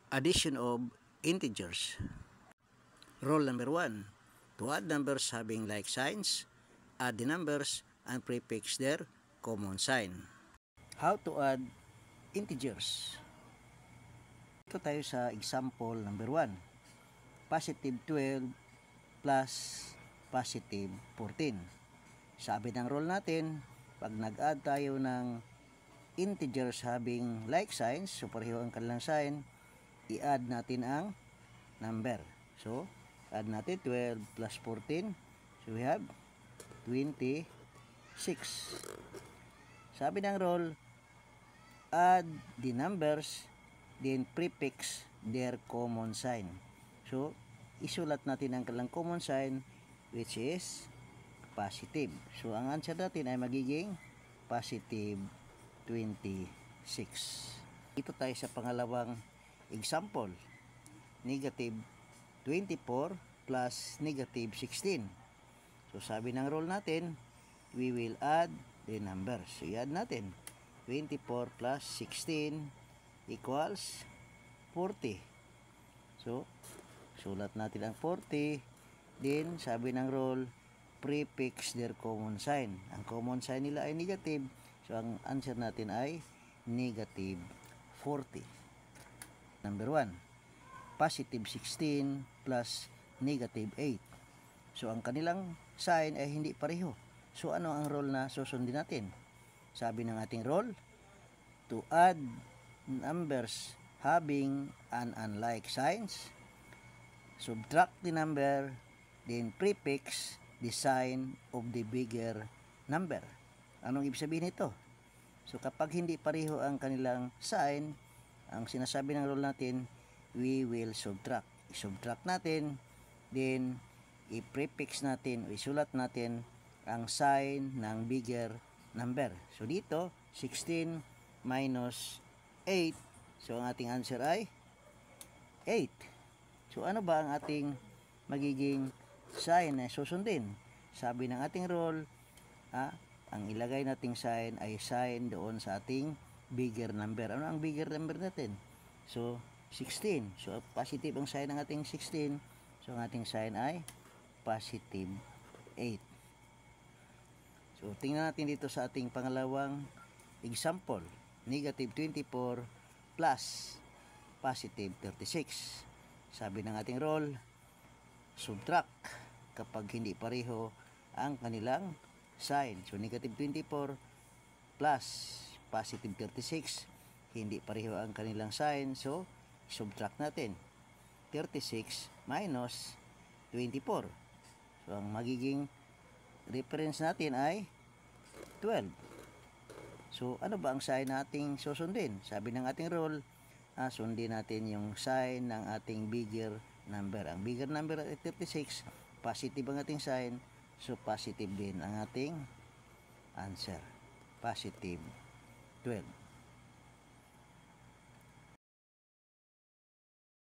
Addition of integers. Rule number 1. To add numbers having like signs, add the numbers and prefix their common sign. How to add integers? Ito tayo sa example number 1. Positive 12 plus positive 14. Sabi ng rule natin, pag nag-add tayo ng integers having like signs, so pareho ang kanilang sign, i-add natin ang number. So, add natin 12 plus 14. So, we have 26. Sabi ng rule, add the numbers, then prefix their common sign. So, isulat natin ang kanilang common sign, which is positive. So, ang answer natin ay magiging positive 26. Ito tayo sa pangalawang example. Negative 24 plus negative 16. So, sabi ng rule natin, we will add the numbers. So, i-add natin. 24 plus 16 equals 40. So, sulat natin ang 40. Then, sabi ng rule, prefix their common sign. Ang common sign nila ay negative. So, ang answer natin ay negative 40. Number 1. Positive 16 plus negative 8. So, ang kanilang sign ay hindi pareho. So, ano ang rule na susundin natin? Sabi ng ating rule, to add numbers having an unlike signs, subtract the number, then prefix the sign of the bigger number. Anong ibig sabihin nito? So, kapag hindi pareho ang kanilang sign, ang sinasabi ng rule natin, we will subtract. I-subtract natin, then i-prefix natin, o isulat natin ang sign ng bigger number. So, dito, 16 minus 8. So, ang ating answer ay 8. So, ano ba ang ating magiging sign na susundin? Sabi ng ating rule, ang ilagay nating sign ay sign doon sa ating bigger number. Ano ang bigger number natin? So, 16. So, positive ang sign ng ating 16. So, ang ating sign ay positive 8. So, tingnan natin dito sa ating pangalawang example. Negative 24 plus positive 36. Sabi ng ating rule, subtract kapag hindi pareho ang kanilang sign. So, negative 24 plus positive 36, hindi pareho ang kanilang sign. So, subtract natin. 36 minus 24. So, ang magiging reference natin ay 12. So, ano ba ang sign nating susundin? Sabi ng ating rule, sundin natin yung sign ng ating bigger number. Ang bigger number ay 36, positive ang ating sign. So, positive din ang ating answer. Positive 12.